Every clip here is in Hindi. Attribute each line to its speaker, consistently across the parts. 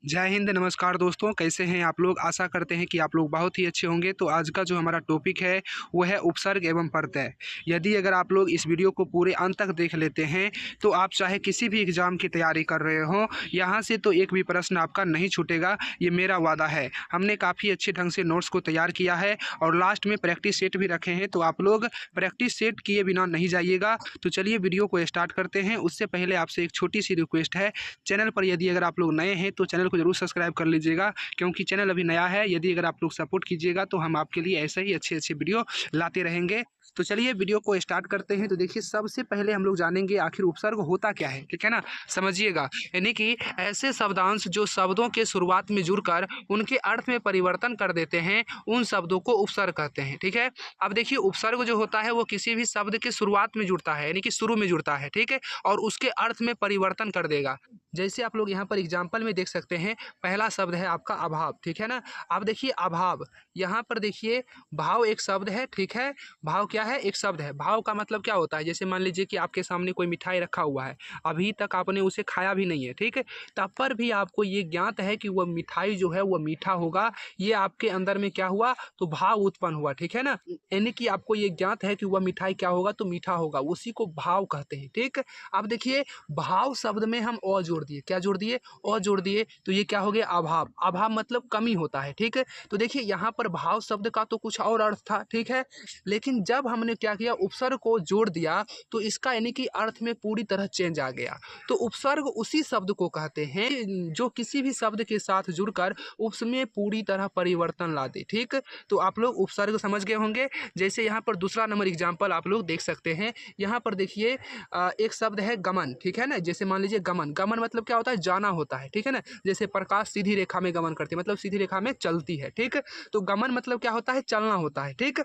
Speaker 1: जय हिंद, नमस्कार दोस्तों, कैसे हैं आप लोग। आशा करते हैं कि आप लोग बहुत ही अच्छे होंगे। तो आज का जो हमारा टॉपिक है वो है उपसर्ग एवं प्रत्यय। यदि अगर आप लोग इस वीडियो को पूरे अंत तक देख लेते हैं तो आप चाहे किसी भी एग्ज़ाम की तैयारी कर रहे हो, यहाँ से तो एक भी प्रश्न आपका नहीं छूटेगा, ये मेरा वादा है। हमने काफ़ी अच्छे ढंग से नोट्स को तैयार किया है और लास्ट में प्रैक्टिस सेट भी रखे हैं, तो आप लोग प्रैक्टिस सेट किए बिना नहीं जाइएगा। तो चलिए वीडियो को स्टार्ट करते हैं। उससे पहले आपसे एक छोटी सी रिक्वेस्ट है, चैनल पर यदि अगर आप लोग नए हैं तो चैनल को जरूर सब्सक्राइब कर लीजिएगा, क्योंकि चैनल अभी नया है। यदि अगर आप लोग सपोर्ट कीजिएगा तो हम आपके लिए ऐसे ही अच्छे अच्छे वीडियो लाते रहेंगे। तो चलिए वीडियो को स्टार्ट करते हैं। तो देखिए, सबसे पहले हम लोग जानेंगे आखिर उपसर्ग होता क्या है, ठीक है ना। समझिएगा, यानी कि ऐसे शब्दांश जो शब्दों के शुरुआत में जुड़कर उनके अर्थ में परिवर्तन कर देते हैं, उन शब्दों को उपसर्ग कहते हैं, ठीक है। अब देखिए, उपसर्ग जो होता है वो किसी भी शब्द के शुरुआत में जुड़ता है, यानी कि शुरू में जुड़ता है, ठीक है, और उसके अर्थ में परिवर्तन कर देगा। जैसे आप लोग यहाँ पर एग्जाम्पल में देख सकते हैं, पहला शब्द है आपका अभाव, ठीक है ना। अब देखिए अभाव, यहाँ पर देखिए भाव एक शब्द है, ठीक है। भाव क्या है? एक शब्द है। भाव का मतलब क्या होता है? जैसे मान लीजिए कि आपके सामने कोई मिठाई रखा हुआ है, अभी तक आपने उसे खाया भी नहीं है, ठीक है, तब पर भी आपको ये ज्ञात है कि वह मिठाई जो है वह मीठा होगा। ये आपके अंदर में क्या हुआ? तो भाव उत्पन्न हुआ, ठीक है ना। यानी कि आपको ये ज्ञात है कि वह मिठाई क्या होगा? तो मीठा होगा, उसी को भाव कहते हैं, ठीक। अब देखिए, भाव शब्द में हम अ जोड़ दिए, क्या जोड़ दिए? अ जोड़ दिए, तो ये क्या हो गया? अभाव। अभाव मतलब कमी होता है, ठीक है। तो देखिए, यहाँ पर भाव शब्द का तो कुछ और अर्थ था, ठीक है, लेकिन जब हमने क्या किया, उपसर्ग को जोड़ दिया, तो इसका यानी कि अर्थ में पूरी तरह चेंज आ गया। तो उपसर्ग उसी शब्द को कहते हैं जो किसी भी शब्द के साथ जुड़कर उसमें पूरी तरह परिवर्तन ला दे, ठीक। तो आप लोग उपसर्ग समझ गए होंगे। जैसे यहाँ पर दूसरा नंबर एग्जाम्पल आप लोग देख सकते हैं। यहाँ पर देखिए एक शब्द है गमन, ठीक है ना। जैसे मान लीजिए गमन, गमन मतलब क्या होता है? जाना होता है, ठीक है ना। जैसे प्रकाश सीधी रेखा में गमन करती है, मतलब सीधी रेखा में चलती है, ठीक। तो गमन मतलब क्या होता है? चलना होता है, ठीक।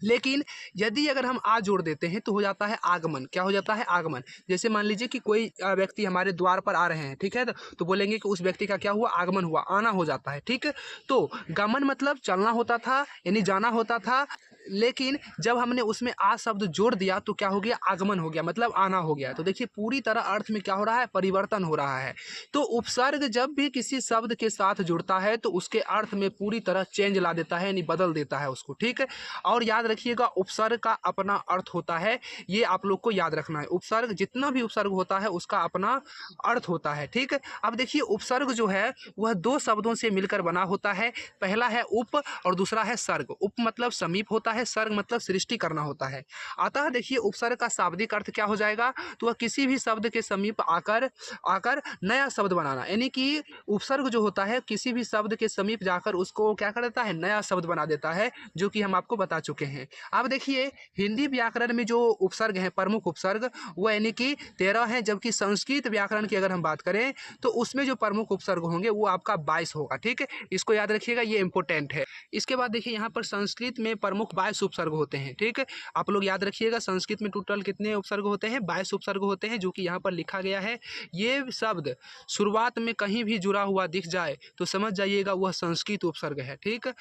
Speaker 1: लेकिन यदि अगर हम आ जोड़ देते हैं तो हो जाता है आगमन। क्या हो जाता है? आगमन। जैसे मान लीजिए कि कोई व्यक्ति हमारे द्वार पर आ रहे हैं, ठीक है, तो बोलेंगे कि उस व्यक्ति का क्या हुआ? आगमन हुआ, आना हो जाता है, ठीक। तो गमन मतलब चलना होता था, यानी जाना होता था, लेकिन जब हमने उसमें आ शब्द जोड़ दिया तो क्या हो गया? आगमन हो गया, मतलब आना हो गया। तो देखिए, पूरी तरह अर्थ में क्या हो रहा है? परिवर्तन हो रहा है। तो उपसर्ग जब भी किसी शब्द के साथ जुड़ता है तो उसके अर्थ में पूरी तरह चेंज ला देता है, यानी बदल देता है उसको, ठीक है। और याद रखिएगा, उपसर्ग का अपना अर्थ होता है, ये आप लोग को याद रखना है। उपसर्ग, जितना भी उपसर्ग होता है उसका अपना अर्थ होता है, ठीक है। अब देखिए, उपसर्ग जो है वह दो शब्दों से मिलकर बना होता है। पहला है उप और दूसरा है सर्ग। उप मतलब समीप होता है, सर्ग मतलब सृष्टि करना होता है। अतः देखिए, उपसर्ग का शाब्दिक अर्थ क्या हो जाएगा? तो वह किसी भी शब्द के समीप आकर आकर नया शब्द बनाना, यानी कि उपसर्ग जो होता है किसी भी शब्द के समीप जाकर उसको क्या कर देता है? नया शब्द बना देता है, जो कि हम आपको बता चुके हैं। अब देखिए, हिंदी व्याकरण में जो उपसर्ग हैं, प्रमुख उपसर्ग, वो यानी कि 13 हैं, जबकि संस्कृत व्याकरण की अगर हम बात करें तो उसमें जो प्रमुख उपसर्ग होंगे वो आपका 22 होगा, ठीक है। इसको याद रखिएगा, ये इंपॉर्टेंट है। इसके बाद देखिए, यहाँ पर संस्कृत में प्रमुख 22 उपसर्ग होते हैं, ठीक है। आप लोग याद रखिएगा, संस्कृत में टोटल कितने उपसर्ग होते हैं? 22 उपसर्ग होते हैं, जो कि यहाँ पर लिखा गया है। ये शब्द शुरुआत में कहीं भी जुड़ा हुआ दिख जाए तो समझ जाइएगा वह संस्कृत उपसर्ग है, ठीक।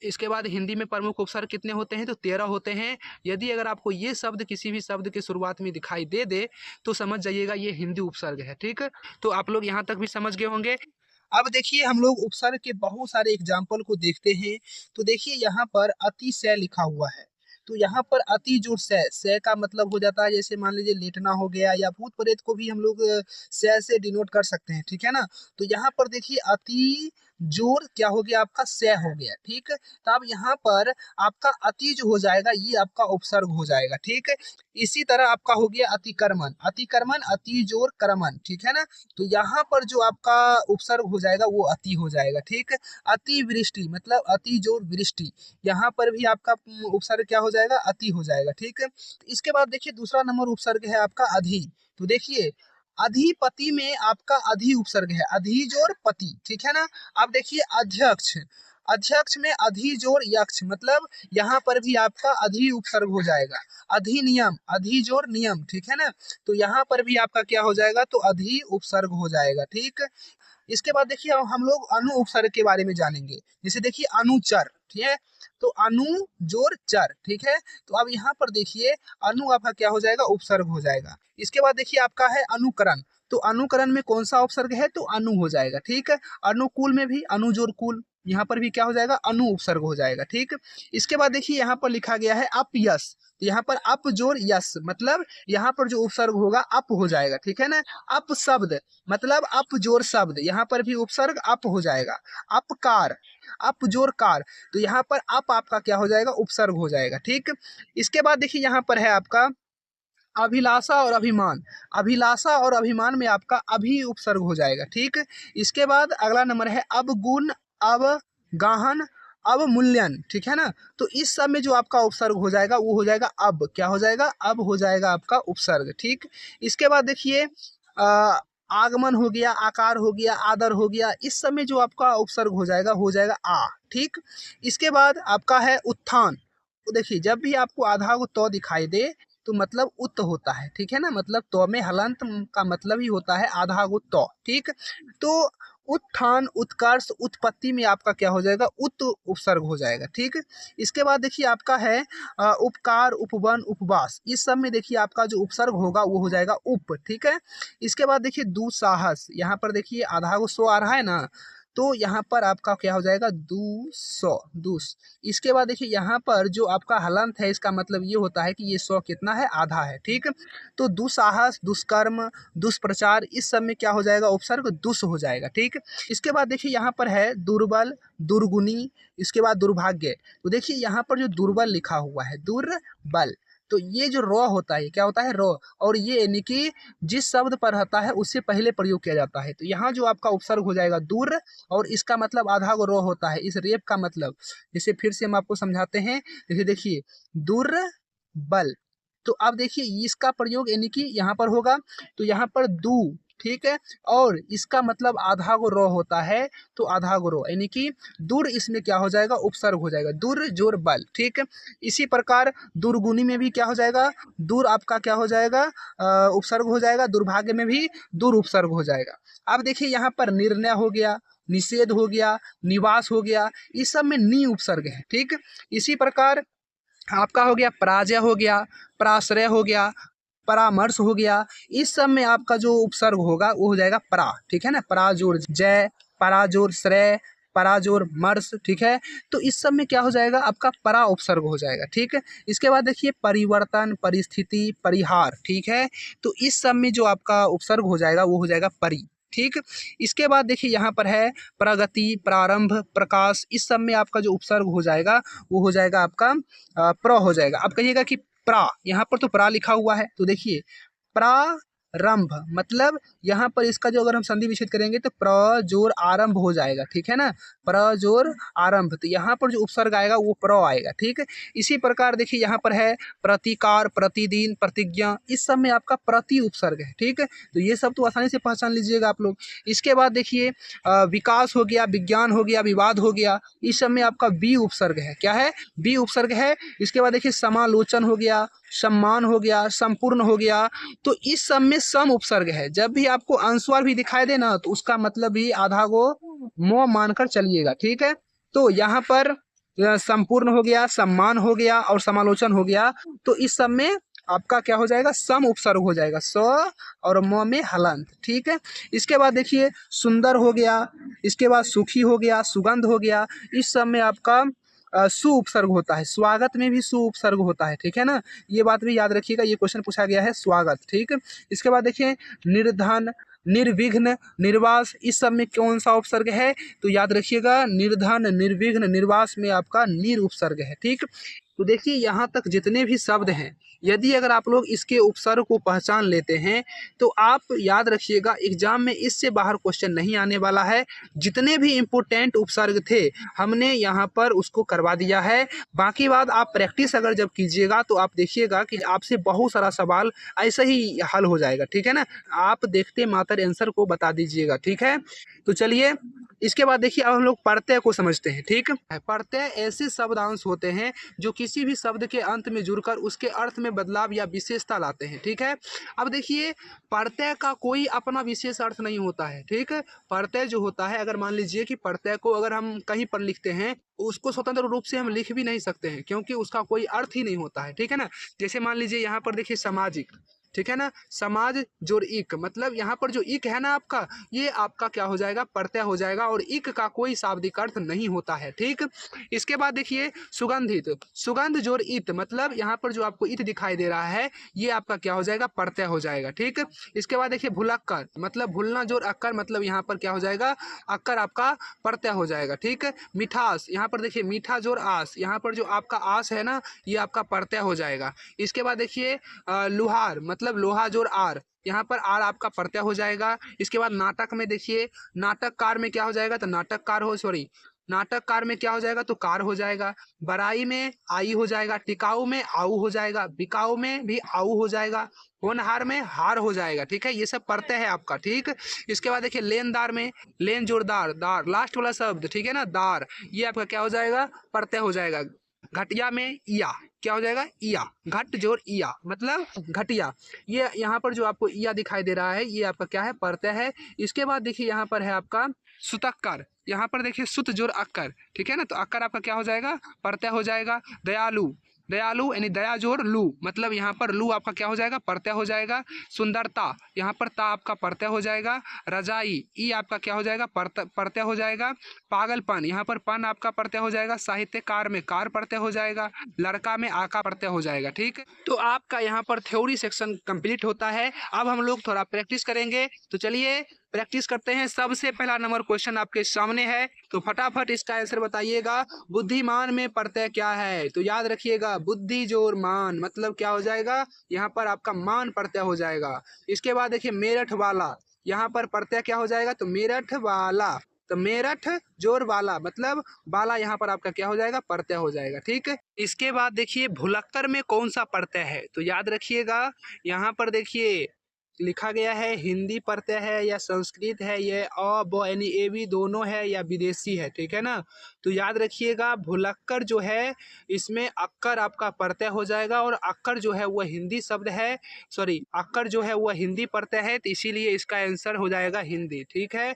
Speaker 1: इसके बाद हिंदी में प्रमुख उपसर्ग कितने होते हैं? तो 13 होते हैं। यदि अगर आपको ये शब्द किसी भी शब्द के शुरुआत में दिखाई दे दे तो समझ जाइएगा ये हिंदी उपसर्ग है, ठीक है। तो आप लोग यहाँ तक भी समझ गए होंगे। अब देखिए, हम लोग उपसर्ग के बहुत सारे एग्जाम्पल को देखते हैं। तो देखिए, यहाँ पर अतिशय लिखा हुआ है। तो यहाँ पर अति जोड़ सय, सय का मतलब हो जाता है, जैसे मान लीजिए लेटना हो गया, या भूत प्रेत को भी हम लोग सय से डिनोट कर सकते हैं, ठीक है ना। तो यहाँ पर देखिए, अति जोड़ क्या हो गया? आपका सय हो गया, ठीक। तो अब यहाँ पर आपका अति जो हो जाएगा ये आपका उपसर्ग हो जाएगा, ठीक है। इसी तरह आपका हो गया अतिक्रमण, अतिक्रमण अति जोड़ क्रमण, ठीक है ना। तो यहाँ पर जो आपका उपसर्ग हो जाएगा वो अति हो जाएगा, ठीक। अतिवृष्टि मतलब अति जोड़ वृष्टि, यहाँ पर भी आपका उपसर्ग क्या हो जाएगा? अति हो जाएगा, ठीक है। इसके बाद देखिए, दूसरा नंबर उपसर्ग है आपका अधि। तो देखिए, अधिपति में आपका अधि उपसर्ग है, अधि जोड़ पति, ठीक है ना। अब देखिए, अध्यक्ष, अध्यक्ष में अधि जोड़ यक्ष, मतलब यहाँ पर भी आपका अधि उपसर्ग हो जाएगा। अधिनियम, अधि जोड़ नियम, ठीक है ना। तो यहाँ पर भी आपका क्या हो जाएगा? तो अधि उपसर्ग हो जाएगा, ठीक। इसके बाद देखिए, अब हम लोग अनु उपसर्ग के बारे में जानेंगे। जैसे देखिए, अनुचर, ठीक है। तो अनु जोड़ चर, ठीक है। तो अब यहाँ पर देखिए, अनु आपका क्या हो जाएगा? उपसर्ग हो जाएगा। इसके बाद देखिए, आपका है अनुकरण। तो अनुकरण में कौन सा उपसर्ग है, तो अनु हो जाएगा। ठीक है, अनुकूल में भी अनु जोड़ कुल, यहाँ पर भी क्या हो जाएगा, अनु उपसर्ग हो जाएगा। ठीक, इसके बाद देखिए यहाँ पर लिखा गया है अपयश, तो यहाँ पर अप जोड़ यश, मतलब यहाँ पर जो उपसर्ग होगा अप हो जाएगा। ठीक है ना, अप शब्द मतलब अप जोड़ शब्द, यहाँ पर भी उपसर्ग अप हो जाएगा। अपकार, अप जोड़ कार, तो यहाँ पर अप आपका क्या हो जाएगा, उपसर्ग हो जाएगा। ठीक, इसके बाद देखिए यहाँ पर है आपका अभिलाषा और अभिमान, अभिलाषा और अभिमान में आपका अभी उपसर्ग हो जाएगा। ठीक, इसके बाद अगला नंबर है अवगुण, अवगाहन, अवमूल्यन। ठीक है ना, तो इस सब में जो आपका उपसर्ग हो जाएगा वो हो जाएगा अब, क्या हो जाएगा, अब हो जाएगा आपका उपसर्ग। ठीक, इसके बाद देखिए आगमन हो गया, आकार हो गया, आदर हो गया, इस सब में जो आपका उपसर्ग हो जाएगा आ। ठीक, इसके बाद आपका है उत्थान, तो देखिए जब भी आपको आधा को तो दिखाई दे तो मतलब उत होता है। ठीक है ना, मतलब तो में हलंत का मतलब ही होता है आधा गो तो। ठीक, तो उत्थान, उत्कर्ष, उत्पत्ति में आपका क्या हो जाएगा, उत उपसर्ग हो जाएगा। ठीक, इसके बाद देखिए आपका है उपकार, उपवन, उपवास, इस सब में देखिए आपका जो उपसर्ग होगा वो हो जाएगा उप। ठीक है, इसके बाद देखिए दुस्साहस, यहाँ पर देखिए आधा गो सो आ रहा है ना, तो यहाँ पर आपका क्या हो जाएगा, दूसौ, दूस। इसके बाद देखिए यहाँ पर जो आपका हलंत है इसका मतलब ये होता है कि ये 100 कितना है, आधा है। ठीक, तो दुस्साहस, दुष्कर्म, दुष्प्रचार, इस सब में क्या हो जाएगा, उपसर्ग दुस हो जाएगा। ठीक, इसके बाद देखिए यहाँ पर है दुर्बल, दुर्गुणी, इसके बाद दुर्भाग्य, तो देखिए यहाँ पर जो दुर्बल लिखा हुआ है, दुर्बल, तो ये जो रॉ होता है, क्या होता है, रॉ, और ये यानी कि जिस शब्द पर रहता है उससे पहले प्रयोग किया जाता है, तो यहाँ जो आपका उपसर्ग हो जाएगा दूर, और इसका मतलब आधा को रॉ होता है। इस रेप का मतलब, जैसे फिर से हम आपको समझाते हैं, जैसे देखिए दुर्बल, तो अब देखिए इसका प्रयोग यानी कि यहाँ पर होगा, तो यहाँ पर दू, ठीक है, और इसका मतलब आधा गो रो होता है, तो आधा गो रो यानी कि दूर, इसमें क्या हो जाएगा, उपसर्ग हो जाएगा, दूर जोर बल। ठीक है, इसी प्रकार दुर्गुणी में भी क्या हो जाएगा, दूर आपका क्या हो जाएगा, उपसर्ग हो जाएगा, दुर्भाग्य में भी दूर उपसर्ग हो जाएगा। अब देखिए यहाँ पर निर्णय हो गया, निषेध हो गया, निवास हो गया, इस सब में नी उपसर्ग है। ठीक, इसी प्रकार आपका हो गया पराजय हो गया, पराश्रय हो गया, परामर्श हो गया, इस सब में आपका जो उपसर्ग होगा वो हो जाएगा परा। ठीक है ना, पराजोर जय, पराजोर श्रेय, पराजोर मर्श। ठीक है, तो इस सब में क्या हो जाएगा, आपका परा उपसर्ग हो जाएगा। ठीक है, इसके बाद देखिए परिवर्तन, परिस्थिति, परिहार। ठीक है, तो इस सब में जो आपका उपसर्ग हो जाएगा वो हो जाएगा परि। ठीक, इसके बाद देखिए यहाँ पर है प्रगति, प्रारंभ, प्रकाश, इस सब में आपका जो उपसर्ग हो जाएगा वो हो जाएगा आपका प्र हो जाएगा। अब कहिएगा कि प्रा, यहाँ पर तो प्रा लिखा हुआ है, तो देखिए प्रारंभ मतलब यहाँ पर इसका जो अगर हम संधि विच्छेद करेंगे तो प्र जोर आरंभ हो जाएगा। ठीक है ना, प्र जोर आरंभ, तो यहाँ पर जो उपसर्ग आएगा वो प्र आएगा। ठीक है, इसी प्रकार देखिए यहाँ पर है प्रतिकार, प्रतिदिन, प्रतिज्ञा, इस सब में आपका प्रति उपसर्ग है। ठीक है, तो ये सब तो आसानी से पहचान लीजिएगा आप लोग। इसके बाद देखिए विकास हो गया, विज्ञान हो गया, विवाद हो गया, इस सब में आपका बी उपसर्ग है। क्या है, बी उपसर्ग है। इसके बाद देखिए समालोचन हो गया, सम्मान हो गया, संपूर्ण हो गया, तो इस सब में सम उपसर्ग है। जब भी आपको अनुस्वार भी दिखाई दे ना, तो उसका मतलब भी आधा को मोह मानकर चलिएगा। ठीक है, तो यहाँ पर संपूर्ण हो गया, सम्मान हो गया और समालोचन हो गया, तो इस सब में आपका क्या हो जाएगा, सम उपसर्ग हो जाएगा, स और म में हलंत। ठीक है, इसके बाद देखिए सुंदर हो गया, इसके बाद सुखी हो गया, सुगंध हो गया, इस सब में आपका सु उपसर्ग होता है। स्वागत में भी सु उपसर्ग होता है। ठीक है ना, ये बात भी याद रखिएगा, ये क्वेश्चन पूछा गया है स्वागत। ठीक, इसके बाद देखिए निर्धन, निर्विघ्न, निर्वास, इस सब में कौन सा उपसर्ग है, तो याद रखिएगा निर्धन, निर्विघ्न, निर्वास में आपका निर उपसर्ग है। ठीक, तो देखिए यहाँ तक जितने भी शब्द हैं, यदि अगर आप लोग इसके उपसर्ग को पहचान लेते हैं तो आप याद रखिएगा एग्जाम में इससे बाहर क्वेश्चन नहीं आने वाला है। जितने भी इम्पोर्टेंट उपसर्ग थे हमने यहाँ पर उसको करवा दिया है। बाकी बात आप प्रैक्टिस अगर जब कीजिएगा तो आप देखिएगा कि आपसे बहुत सारा सवाल ऐसे ही हल हो जाएगा। ठीक है ना, आप देखते मात्र आंसर को बता दीजिएगा। ठीक है, तो चलिए इसके बाद देखिए अब हम लोग प्रत्यय को समझते हैं। ठीक है, प्रत्यय ऐसे शब्दांश होते हैं जो किसी भी शब्द के अंत में जुड़कर उसके अर्थ में बदलाव या विशेषता लाते हैं। ठीक है, अब देखिए प्रत्यय का कोई अपना विशेष अर्थ नहीं होता है। ठीक है, प्रत्यय जो होता है, अगर मान लीजिए कि प्रत्यय को अगर हम कहीं पर लिखते हैं, उसको स्वतंत्र रूप से हम लिख भी नहीं सकते हैं, क्योंकि उसका कोई अर्थ ही नहीं होता है। ठीक है ना, जैसे मान लीजिए यहाँ पर देखिए सामाजिक, ठीक है ना। समाज जोड़ इक, मतलब यहाँ पर जो इक है ना आपका, ये आपका क्या हो जाएगा, प्रत्यय हो जाएगा, और इक का कोई शाब्दिक अर्थ नहीं होता है। ठीक। इसके बाद देखिए सुगंधित, सुगंध जोड़ इत, मतलब यहाँ पर जो आपको इत दिखाई दे रहा है, ये आपका क्या हो जाएगा, प्रत्यय हो जाएगा। ठीक। इसके बाद देखिए भुलक्कर, मतलब भूलना जोड़ अक्कर, मतलब यहाँ पर क्या हो जाएगा, अक्कर आपका प्रत्यय हो जाएगा। ठीक। मिठास, यहाँ पर देखिए मीठा जोड़ आस, यहाँ पर जो आपका आस है ना, ये आपका प्रत्यय हो जाएगा। इसके बाद देखिए लुहार, मतलब लोहा जोड़ आर, यहाँ पर आर आपका प्रत्यय हो जाएगा। इसके बाद नाटक में देखिए, नाटककार में क्या हो जाएगा, तो नाटककार हो, सॉरी, नाटककार में क्या हो जाएगा, तो कार हो जाएगा। बड़ाई में आई हो जाएगा। टिकाऊ में आऊ हो जाएगा। बिकाऊ में भी आऊ हो जाएगा। होनहार में हार हो जाएगा। ठीक है, ये सब प्रत्यय है आपका। ठीक। इसके बाद देखिए लेनदार में, लेन जोरदार, दार लास्ट वाला शब्द, ठीक है ना, दार, ये आपका क्या हो जाएगा, प्रत्यय हो जाएगा। घटिया में इया, क्या हो जाएगा, इया, घट जोर इया, मतलब घटिया। ये यहाँ पर जो आपको इया दिखाई दे रहा है, ये आपका क्या है, प्रत्यय है। इसके बाद देखिए यहाँ पर है आपका सुतक्कर, यहाँ पर देखिए सुत जोर अक्कर, ठीक है ना, तो अक्कर आपका क्या हो जाएगा, प्रत्यय हो जाएगा। दयालु, दयालु यानी दया जोर लू, मतलब यहाँ पर लू आपका क्या हो जाएगा, प्रत्यय हो जाएगा। सुंदरता, यहाँ पर ता आपका प्रत्यय हो जाएगा। रजाई, ई आपका क्या हो जाएगा, प्रत्यय हो जाएगा। पागलपन, यहाँ पर पन आपका प्रत्यय हो जाएगा। साहित्यकार में कार प्रत्यय हो जाएगा। लड़का में आका प्रत्यय हो जाएगा। ठीक। तो आपका यहाँ पर थ्योरी सेक्शन कंप्लीट होता है। अब हम लोग थोड़ा प्रैक्टिस करेंगे, तो चलिए प्रैक्टिस करते हैं। सबसे पहला नंबर क्वेश्चन आपके सामने है, तो फटाफट इसका आंसर बताइएगा। बुद्धिमान में प्रत्यय क्या है, तो याद रखिएगा बुद्धि जोर मान, मतलब क्या हो जाएगा, यहाँ पर आपका मान प्रत्यय हो जाएगा। इसके बाद देखिए मेरठ वाला, यहाँ पर प्रत्यय क्या हो जाएगा, तो मेरठ वाला, तो मेरठ जोर वाला, मतलब वाला यहाँ पर आपका क्या हो जाएगा, प्रत्यय हो जाएगा। ठीक है। इसके बाद देखिए भुलक्कर में कौन सा प्रत्यय है, तो याद रखिएगा यहाँ पर देखिए लिखा गया है हिंदी प्रत्यय है या संस्कृत है, ये अ ब यानी ए बी दोनों है या विदेशी है। ठीक है ना, तो याद रखिएगा भुलक्कर जो है, इसमें अक्कर आपका प्रत्यय हो जाएगा, और अक्कर जो है वह हिंदी शब्द है, सॉरी अक्कर जो है वह हिंदी प्रत्यय है, तो इसीलिए इसका आंसर हो जाएगा हिंदी। ठीक है।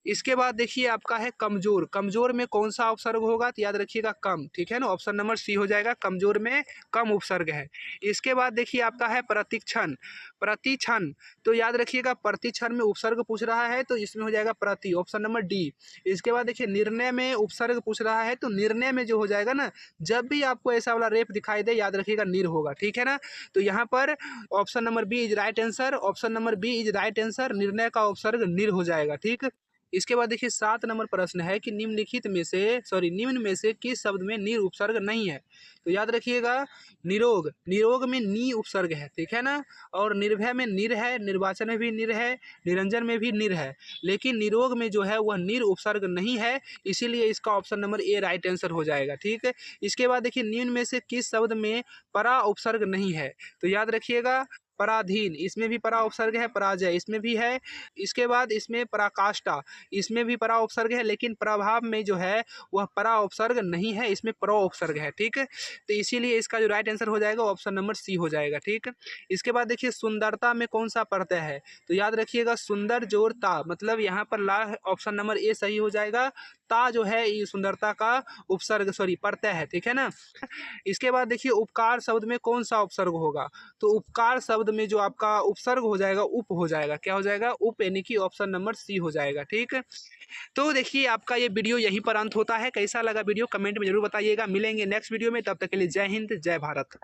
Speaker 1: इसके बाद देखिए आपका है कमजोर, कमजोर में कौन सा उपसर्ग होगा, तो याद रखिएगा कम। ठीक है ना, ऑप्शन नंबर सी हो जाएगा, कमजोर में कम उपसर्ग है। इसके बाद देखिए आपका है प्रतिक्षण, प्रतिक्षण, तो याद रखिएगा प्रतिक्षण में उपसर्ग पूछ रहा है, तो इसमें हो जाएगा प्रति, ऑप्शन नंबर डी। इसके बाद देखिए निर्णय में उपसर्ग पूछ रहा है, तो निर्णय में जो हो जाएगा ना, जब भी आपको ऐसा वाला रेफ दिखाई दे, याद रखिएगा निर होगा। ठीक है ना, तो यहाँ पर option number B is right answer, option number B is right answer, निर्णय का उपसर्ग निर हो जाएगा। ठीक। इसके बाद देखिए 7 नंबर प्रश्न है कि निम्नलिखित में से, सॉरी निम्न में से किस शब्द में निर उपसर्ग नहीं है, तो याद रखिएगा निरोग, निरोग में नी उपसर्ग है। ठीक है ना, और निर्भय में निर है, निर्वाचन में भी निर है, निरंजन में भी निर है, लेकिन निरोग में जो है वह निर उपसर्ग नहीं है, इसीलिए इसका option number A right answer हो जाएगा। ठीक है। इसके बाद देखिए निम्न में से किस शब्द में परा उपसर्ग नहीं है, तो याद रखिएगा पराधीन, इसमें भी परा उपसर्ग है। पराजय, इसमें भी है। इसके बाद इसमें पराकाष्ठा, इसमें भी परा उपसर्ग है, लेकिन प्रभाव में जो है वह परा उपसर्ग नहीं है, इसमें प्रो उपसर्ग है। ठीक है, तो इसीलिए इसका जो राइट आंसर हो जाएगा ऑप्शन नंबर सी हो जाएगा। ठीक। इसके बाद देखिए सुंदरता में कौन सा प्रत्यय है, तो याद रखिएगा सुंदर जोर ता, मतलब यहाँ पर ला ऑप्शन नंबर ए सही हो जाएगा। ता जो है ये सुंदरता का उपसर्ग, सॉरी प्रत्यय है। ठीक है ना। इसके बाद देखिए उपकार शब्द में कौन सा उपसर्ग होगा, तो उपकार शब्द में जो आपका उपसर्ग हो जाएगा उप हो जाएगा, क्या हो जाएगा, उप, यानी कि ऑप्शन नंबर सी हो जाएगा। ठीक। तो देखिए आपका ये वीडियो यहीं पर अंत होता है। कैसा लगा वीडियो कमेंट में जरूर बताइएगा। मिलेंगे नेक्स्ट वीडियो में, तब तक के लिए जय हिंद जय भारत।